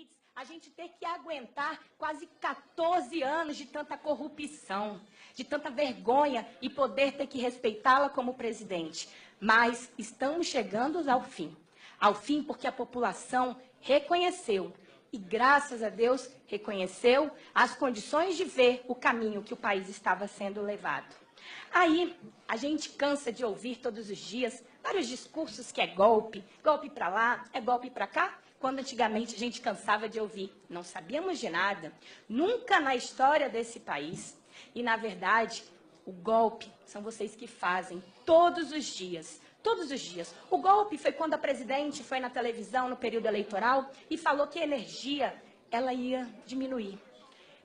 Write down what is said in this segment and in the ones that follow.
limites a gente ter que aguentar quase 14 anos de tanta corrupção, de tanta vergonha e poder ter que respeitá-la como presidente. Mas estamos chegando ao fim. Ao fim porque a população reconheceu e, graças a Deus, reconheceu as condições de ver o caminho que o país estava sendo levado. Aí, a gente cansa de ouvir todos os dias vários discursos que é golpe, golpe para lá, é golpe para cá, quando antigamente a gente cansava de ouvir. Não sabíamos de nada, nunca na história desse país. E, na verdade, o golpe são vocês que fazem todos os dias. Todos os dias. O golpe foi quando a presidente foi na televisão no período eleitoral e falou que a energia ela ia diminuir.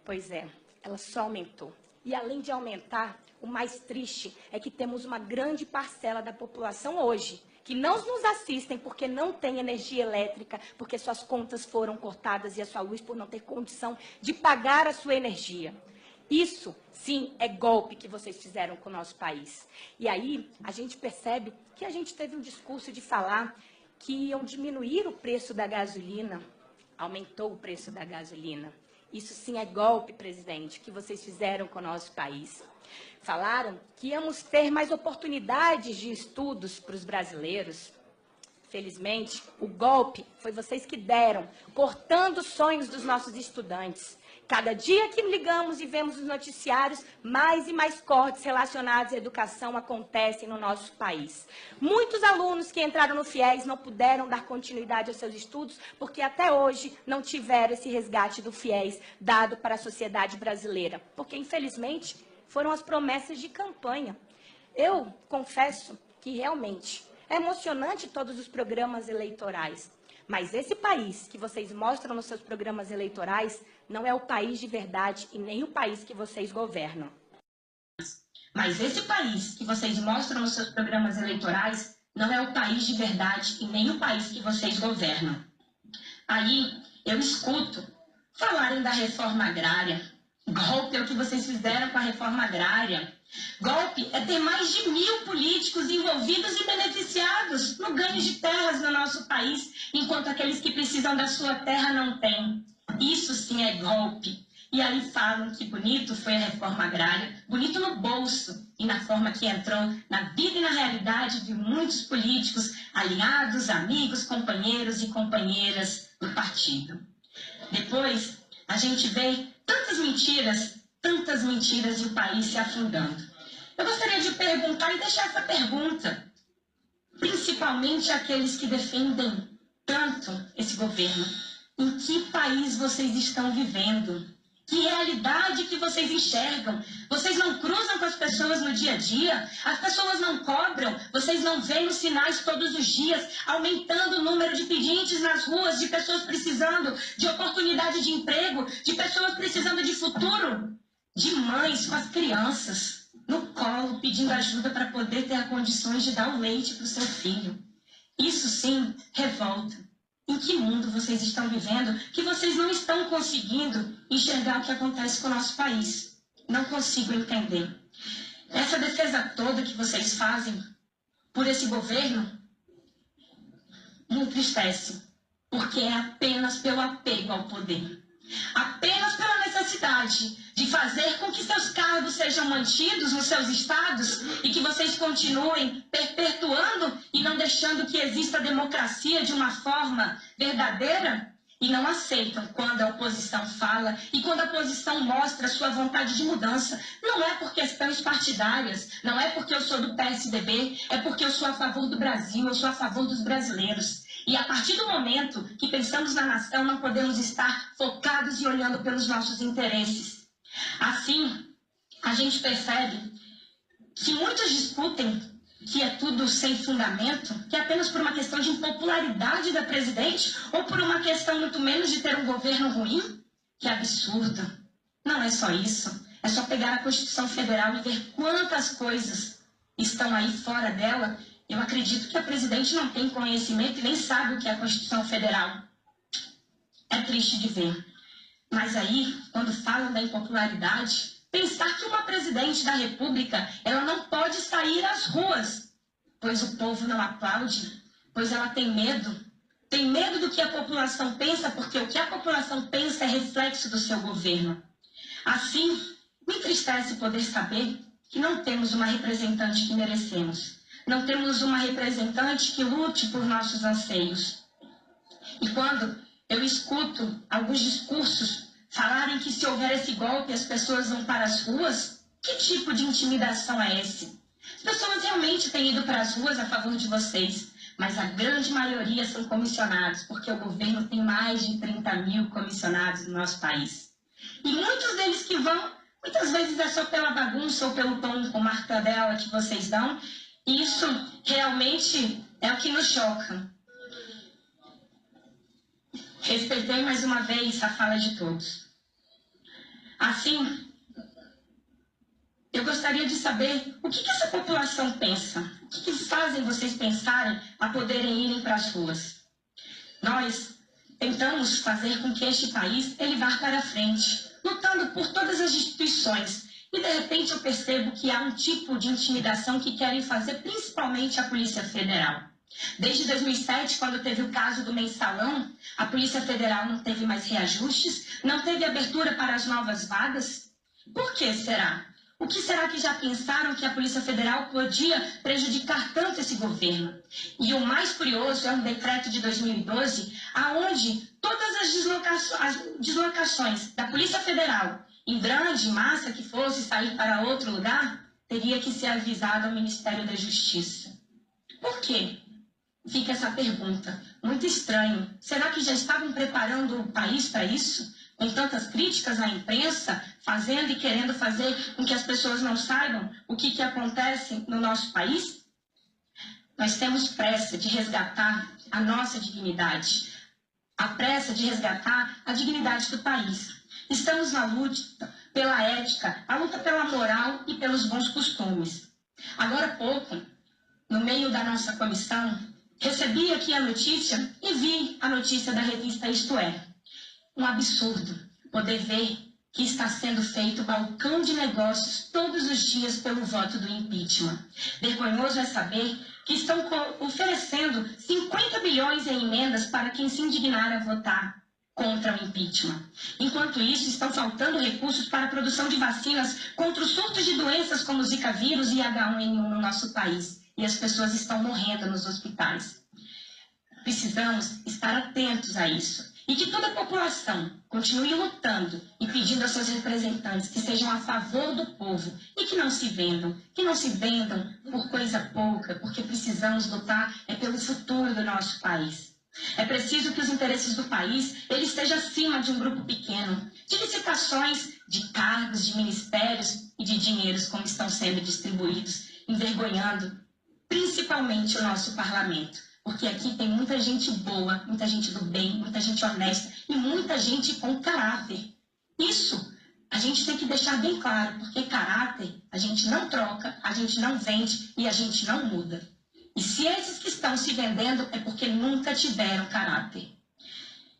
Pois é, ela só aumentou. E além de aumentar, o mais triste é que temos uma grande parcela da população hoje que não nos assistem porque não tem energia elétrica, porque suas contas foram cortadas e a sua luz por não ter condição de pagar a sua energia. Isso, sim, é golpe que vocês fizeram com o nosso país. E aí, a gente percebe que a gente teve um discurso de falar que iam diminuir o preço da gasolina. Aumentou o preço da gasolina. Isso, sim, é golpe, presidente, que vocês fizeram com o nosso país. Falaram que íamos ter mais oportunidades de estudos para os brasileiros. Felizmente, o golpe foi vocês que deram, cortando os sonhos dos nossos estudantes. Cada dia que ligamos e vemos os noticiários, mais e mais cortes relacionados à educação acontecem no nosso país. Muitos alunos que entraram no FIES não puderam dar continuidade aos seus estudos porque até hoje não tiveram esse resgate do FIES dado para a sociedade brasileira. Porque, infelizmente, foram as promessas de campanha. Eu confesso que realmente é emocionante todos os programas eleitorais. Mas esse país que vocês mostram nos seus programas eleitorais não é o país de verdade e nem o país que vocês governam. Mas esse país que vocês mostram nos seus programas eleitorais não é o país de verdade e nem o país que vocês governam. Aí eu escuto falarem da reforma agrária. Golpe é o que vocês fizeram com a reforma agrária. Golpe é ter mais de 1000 políticos envolvidos e beneficiados no ganho de terras no nosso país, enquanto aqueles que precisam da sua terra não têm. Isso sim é golpe. E aí falam que bonito foi a reforma agrária, bonito no bolso e na forma que entrou na vida e na realidade de muitos políticos, aliados, amigos, companheiros e companheiras do partido. Depois, a gente vê tantas mentiras e o país se afundando. Eu gostaria de perguntar e deixar essa pergunta, principalmente àqueles que defendem tanto esse governo. Em que país vocês estão vivendo? Que realidade que vocês enxergam? Vocês não cruzam com as pessoas no dia a dia? As pessoas não cobram? Vocês não veem os sinais todos os dias, aumentando o número de pedintes nas ruas, de pessoas precisando de oportunidade de emprego, de pessoas precisando de futuro? De mães com as crianças no colo, pedindo ajuda para poder ter condições de dar o leite para o seu filho. Isso sim revolta. Em que mundo vocês estão vivendo que vocês não estão conseguindo enxergar o que acontece com o nosso país? Não consigo entender. Essa defesa toda que vocês fazem por esse governo me entristece, porque é apenas pelo apego ao poder. Apenas pela necessidade de fazer com que seus cargos sejam mantidos nos seus estados e que vocês continuem perpetuando e não deixando que exista democracia de uma forma verdadeira, e não aceitam quando a oposição fala e quando a oposição mostra sua vontade de mudança. Não é por questões partidárias, não é porque eu sou do PSDB, é porque eu sou a favor do Brasil, eu sou a favor dos brasileiros. E a partir do momento que pensamos na nação, não podemos estar focados e olhando pelos nossos interesses. Assim, a gente percebe que muitos discutem que é tudo sem fundamento, que é apenas por uma questão de impopularidade da presidente ou por uma questão muito menos de ter um governo ruim. Que absurdo. Não é só isso. É só pegar a Constituição Federal e ver quantas coisas estão aí fora dela. Eu acredito que a presidente não tem conhecimento e nem sabe o que é a Constituição Federal. É triste de ver. Mas aí, quando falam da impopularidade, pensar que uma presidente da República, ela não pode sair às ruas, pois o povo não aplaude, pois ela tem medo, Tem medo do que a população pensa, porque o que a população pensa é reflexo do seu governo. Assim, me entristece poder saber que não temos uma representante que merecemos. Não temos uma representante que lute por nossos anseios. E quando eu escuto alguns discursos falarem que se houver esse golpe as pessoas vão para as ruas, que tipo de intimidação é esse? As pessoas realmente têm ido para as ruas a favor de vocês, mas a grande maioria são comissionados, porque o governo tem mais de 30 mil comissionados no nosso país. E muitos deles que vão, muitas vezes é só pela bagunça ou pelo tom com martadela que vocês dão. E isso realmente é o que nos choca. Respeitei mais uma vez a fala de todos. Assim, eu gostaria de saber o que essa população pensa, o que fazem vocês pensarem a poderem irem para as ruas. Nós tentamos fazer com que este país ele vá para frente, lutando por todas as instituições. E de repente eu percebo que há um tipo de intimidação que querem fazer principalmente a Polícia Federal. Desde 2007, quando teve o caso do Mensalão, a Polícia Federal não teve mais reajustes, não teve abertura para as novas vagas. Por que será? O que será que já pensaram que a Polícia Federal podia prejudicar tanto esse governo? E o mais curioso é um decreto de 2012, aonde todas as deslocações da Polícia Federal, em grande massa que fosse sair para outro lugar, teria que ser avisado ao Ministério da Justiça. Por quê? Fica essa pergunta. Muito estranho. Será que já estavam preparando o país para isso? Com tantas críticas à imprensa, fazendo e querendo fazer com que as pessoas não saibam o que acontece no nosso país? Nós temos pressa de resgatar a nossa dignidade, a pressa de resgatar a dignidade do país. Estamos na luta pela ética, a luta pela moral e pelos bons costumes. Agora há pouco, no meio da nossa comissão, recebi aqui a notícia e vi a notícia da revista Isto É. Um absurdo poder ver que está sendo feito balcão de negócios todos os dias pelo voto do impeachment. Vergonhoso é saber que estão oferecendo 50 bilhões em emendas para quem se indignar a votar contra o impeachment. Enquanto isso, estão faltando recursos para a produção de vacinas contra os surtos de doenças como Zika vírus e H1N1 no nosso país. E as pessoas estão morrendo nos hospitais. Precisamos estar atentos a isso. E que toda a população continue lutando e pedindo aos seus representantes que sejam a favor do povo e que não se vendam por coisa pouca, porque precisamos lutar pelo futuro do nosso país. É preciso que os interesses do país ele esteja acima de um grupo pequeno, de licitações, de cargos, de ministérios e de dinheiros como estão sendo distribuídos, envergonhando principalmente o nosso parlamento. Porque aqui tem muita gente boa, muita gente do bem, muita gente honesta e muita gente com caráter. Isso a gente tem que deixar bem claro, porque caráter a gente não troca, a gente não vende e a gente não muda. E se esses que estão se vendendo é porque nunca tiveram caráter.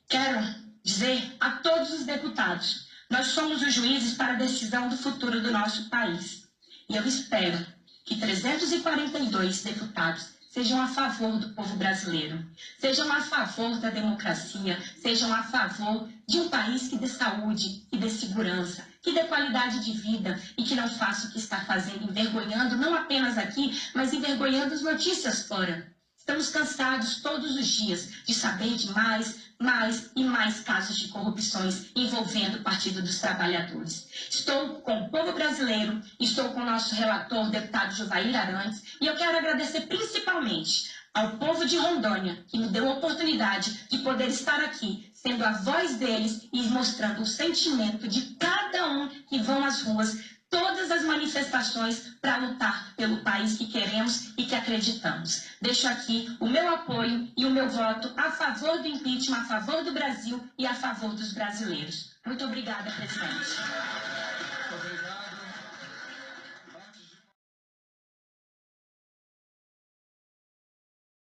Quero dizer a todos os deputados, nós somos os juízes para a decisão do futuro do nosso país. E eu espero que 342 deputados sejam a favor do povo brasileiro, sejam a favor da democracia, sejam a favor de um país que dê saúde, que dê segurança, que dê qualidade de vida e que não faça o que está fazendo, envergonhando não apenas aqui, mas envergonhando as notícias fora. Estamos cansados todos os dias de saber de mais e mais casos de corrupções envolvendo o Partido dos Trabalhadores. Estou com o povo brasileiro, estou com o nosso relator, deputado Jovair Arantes, e eu quero agradecer principalmente ao povo de Rondônia, que me deu a oportunidade de poder estar aqui, sendo a voz deles e mostrando o sentimento de cada um que vão às ruas, todas as manifestações para lutar pelo país que queremos e que acreditamos. Deixo aqui o meu apoio e o meu voto a favor do impeachment, a favor do Brasil e a favor dos brasileiros. Muito obrigada, presidente. Obrigado.